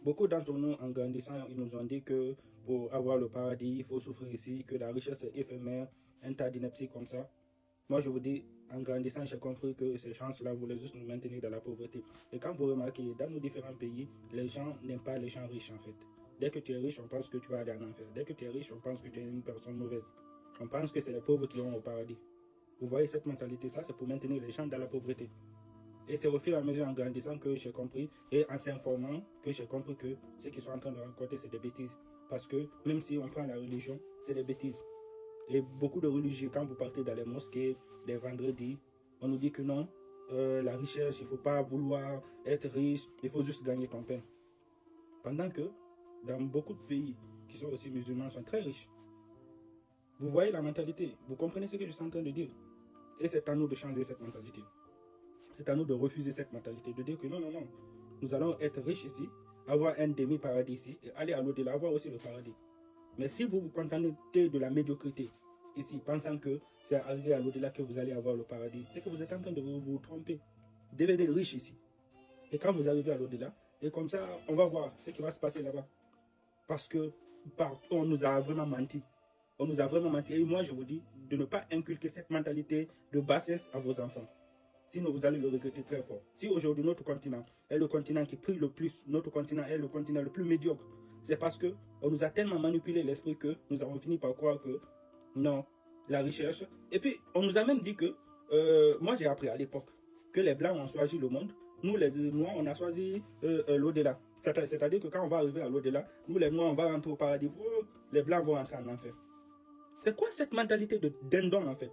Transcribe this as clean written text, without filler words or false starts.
Beaucoup d'entre nous, en grandissant, ils nous ont dit que pour avoir le paradis, il faut souffrir ici, que la richesse est éphémère, un tas d'inepties comme ça. Moi, je vous dis, en grandissant, j'ai compris que ces chances-là voulaient juste nous maintenir dans la pauvreté. Et quand vous remarquez, dans nos différents pays, les gens n'aiment pas les gens riches, en fait. Dès que tu es riche, on pense que tu vas aller en enfer. Dès que tu es riche, on pense que tu es une personne mauvaise. On pense que c'est les pauvres qui ont au paradis. Vous voyez cette mentalité, ça, c'est pour maintenir les gens dans la pauvreté. Et c'est au fur et à mesure en grandissant que j'ai compris et en s'informant que j'ai compris que ce qu'ils sont en train de raconter, c'est des bêtises. Parce que même si on prend la religion, c'est des bêtises. Et beaucoup de religieux, quand vous partez dans les mosquées, les vendredis, on nous dit que non, la richesse, il ne faut pas vouloir être riche, il faut juste gagner ton pain. Pendant que dans beaucoup de pays qui sont aussi musulmans, sont très riches. Vous voyez la mentalité, vous comprenez ce que je suis en train de dire. Et c'est à nous de changer cette mentalité. C'est à nous de refuser cette mentalité, de dire que non, non, non, nous allons être riches ici, avoir un demi-paradis ici, et aller à l'au-delà, avoir aussi le paradis. Mais si vous vous contentez de la médiocrité, ici, pensant que c'est arrivé à l'au-delà que vous allez avoir le paradis, c'est que vous êtes en train de vous tromper. Vous devez être riche ici. Et quand vous arrivez à l'au-delà, et comme ça, on va voir ce qui va se passer là-bas. Parce que on nous a vraiment menti. On nous a vraiment menti. Et moi, je vous dis de ne pas inculquer cette mentalité de bassesse à vos enfants. Sinon, vous allez le regretter très fort. Si aujourd'hui, notre continent est le continent qui prie le plus, notre continent est le continent le plus médiocre, c'est parce qu'on nous a tellement manipulé l'esprit que nous avons fini par croire que non, la recherche. Et puis, on nous a même dit que, moi j'ai appris à l'époque, que les Blancs ont choisi le monde, nous les Noirs, on a choisi l'au-delà. C'est-à-dire que quand on va arriver à l'au-delà, nous les Noirs, on va rentrer au paradis, les Blancs vont rentrer en enfer. C'est quoi cette mentalité de dindon en fait?